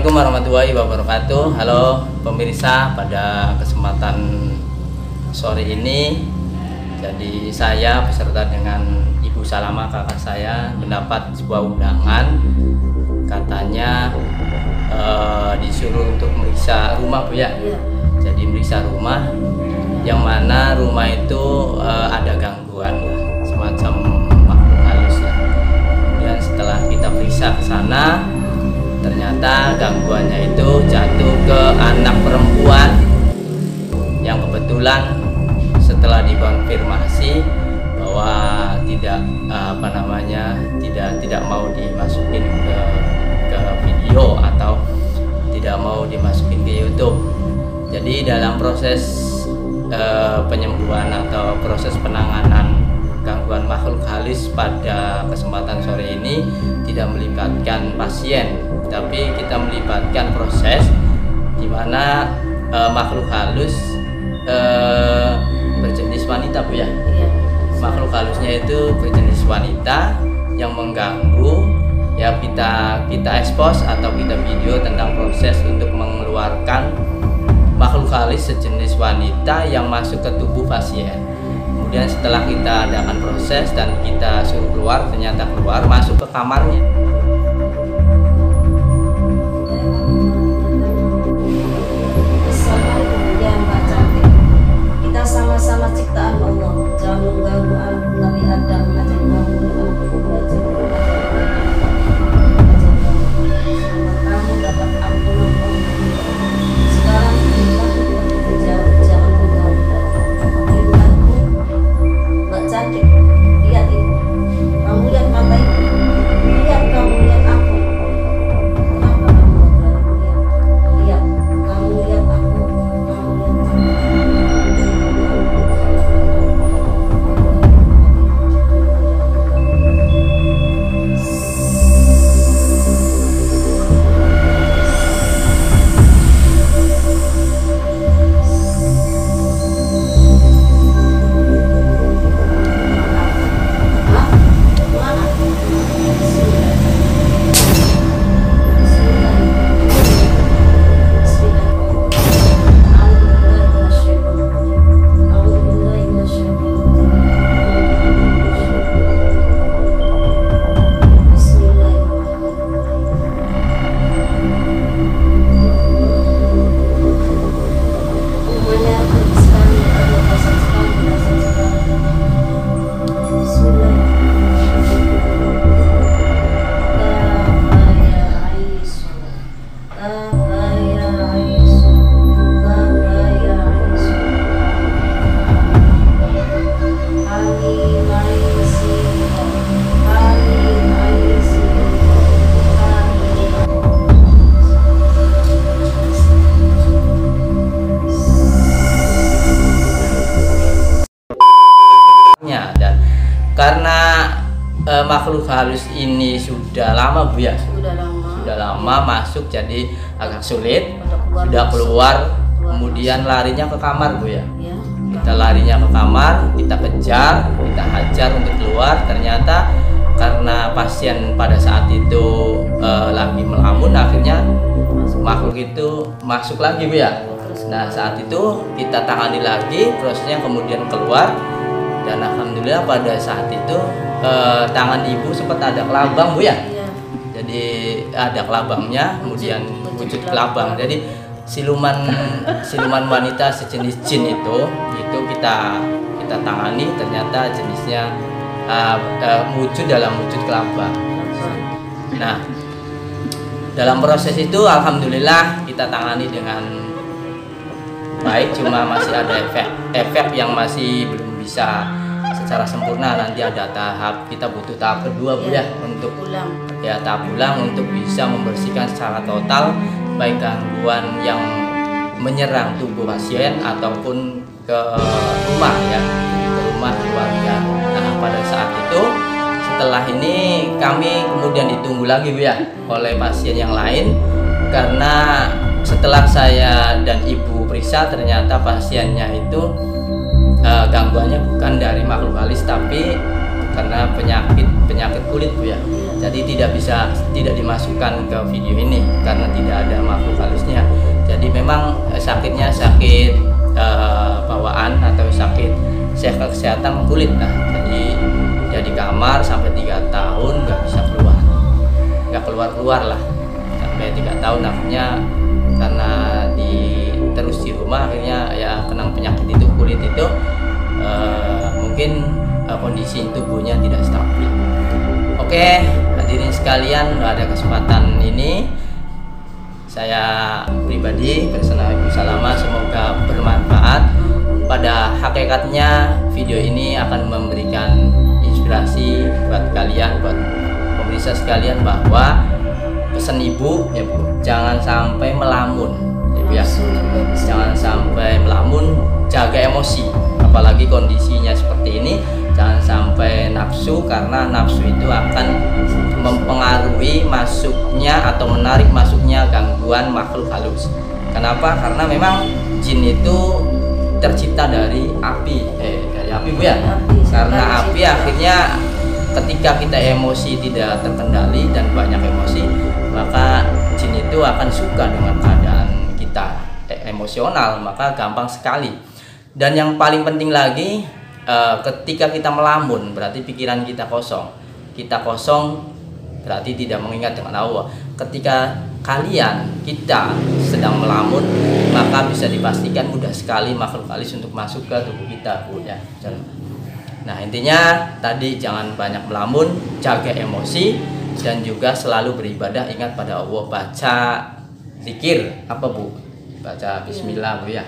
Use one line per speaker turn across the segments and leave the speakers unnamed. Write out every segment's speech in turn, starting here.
Assalamualaikum warahmatullahi wabarakatuh. Halo pemirsa, pada kesempatan sore ini jadi saya beserta dengan Ibu Salama, kakak saya, mendapat sebuah undangan. Katanya disuruh untuk meriksa rumah, Bu ya. Jadi meriksa rumah yang mana rumah itu ada gangguan semacam makhluk halus ya. Dan setelah kita periksa ke sana, ternyata gangguannya itu jatuh ke anak perempuan yang kebetulan setelah dikonfirmasi bahwa tidak mau dimasukin ke video atau tidak mau dimasukin ke YouTube. Jadi dalam proses penyembuhan atau proses penanganan gangguan makhluk halus pada kesempatan sore ini tidak melibatkan pasien, tapi kita melibatkan proses di mana makhluk halus berjenis wanita, Bu ya. Makhluk halusnya itu berjenis wanita yang mengganggu ya, kita expose atau kita video tentang proses untuk mengeluarkan makhluk halus sejenis wanita yang masuk ke tubuh pasien. Kemudian setelah kita adakan proses dan kita suruh keluar, ternyata keluar masuk ke kamarnya.
Kita sama-sama ciptaan Allah. Jangan mengganggu Nabi Adam, aja mengganggu kamu dapat ampunan sekarang. Jangan mengganggu Mbak cantik. Lihat ibu, kamu lihat mata ibu, lihat kamu lihat aku. Kenapa kamu berani lihat? Kamu lihat aku, kamu lihat aku.
Dan karena makhluk halus ini sudah lama, Bu ya, sudah lama masuk, jadi agak sulit. Sudah keluar, kemudian larinya ke kamar, Bu ya. Kita larinya ke kamar, kita kejar, kita hajar untuk keluar. Ternyata karena pasien pada saat itu lagi melamun, akhirnya makhluk itu masuk lagi, Bu ya. Nah saat itu kita tangani lagi prosesnya, kemudian keluar. Dan alhamdulillah pada saat itu tangan ibu sempat ada kelabang, Bu ya. Jadi ada kelabangnya, kemudian wujud kelabang. Jadi siluman wanita sejenis jin itu kita tangani, ternyata jenisnya wujud dalam wujud kelabang. Nah dalam proses itu alhamdulillah kita tangani dengan baik, cuma masih ada efek yang masih belum bisa secara sempurna. Nanti ada tahap, kita butuh tahap kedua, Bu ya, untuk tahap ulang untuk bisa membersihkan secara total baik gangguan yang menyerang tubuh pasien ataupun ke rumah ya, ke rumah keluarga. Nah pada saat itu setelah ini kami kemudian ditunggu lagi, Bu ya, oleh pasien yang lain, karena setelah saya dan ibu periksa ternyata pasiennya itu gangguannya bukan dari makhluk halus tapi karena penyakit kulit, Bu ya. jadi tidak dimasukkan ke video ini karena tidak ada makhluk halusnya. Jadi memang sakitnya sakit bawaan atau sakit kesehatan kulit. Nah, jadi dia di kamar sampai 3 tahun nggak bisa nggak keluar lah sampai 3 tahun. Akhirnya karena terus di rumah, akhirnya ya kena penyakit itu, kulit itu mungkin kondisi tubuhnya tidak stabil. Oke, hadirin sekalian, pada kesempatan ini saya pribadi bersama Ibu Salama semoga bermanfaat. Pada hakikatnya video ini akan memberikan inspirasi buat kalian, buat pemirsa sekalian, bahwa pesan Ibu ya Bu, jangan sampai melamun ya, jangan sampai melamun, jaga emosi, apalagi kondisinya seperti ini. Jangan sampai nafsu, karena nafsu itu akan mempengaruhi masuknya atau menarik masuknya gangguan makhluk halus. Kenapa? Karena memang jin itu tercipta dari api, dari api Bu ya. Karena api akhirnya ketika kita emosi tidak terkendali dan banyak emosi, maka jin itu akan suka dengan keadaan kita emosional, maka gampang sekali. Dan yang paling penting lagi, ketika kita melamun berarti pikiran kita kosong. Kita kosong berarti tidak mengingat dengan Allah. Ketika kita sedang melamun, maka bisa dipastikan mudah sekali makhluk halus untuk masuk ke tubuh kita Bu ya. Nah, intinya tadi jangan banyak melamun, jaga emosi, dan juga selalu beribadah, ingat pada Allah. Baca zikir apa Bu? Baca bismillah Bu ya.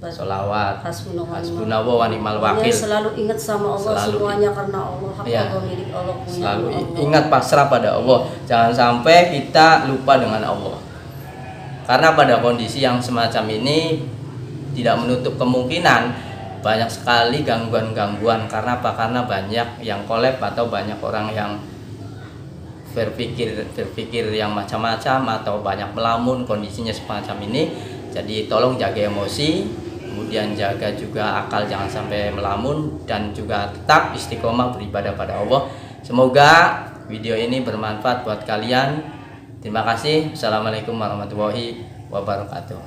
Sholawat, hasbunallah wa ni'mal wakil.
Selalu ingat sama Allah, semuanya karena Allah, milik Allah punya.
Selalu ingat pasrah pada Allah. Jangan sampai kita lupa dengan Allah. Karena pada kondisi yang semacam ini tidak menutup kemungkinan banyak sekali gangguan-gangguan. Karena apa? Karena banyak yang kolab atau banyak orang yang berpikir yang macam-macam atau banyak melamun, kondisinya semacam ini. Jadi tolong jaga emosi, kemudian jaga juga akal, jangan sampai melamun, dan juga tetap istiqomah beribadah pada Allah. Semoga video ini bermanfaat buat kalian. Terima kasih. Assalamualaikum warahmatullahi wabarakatuh.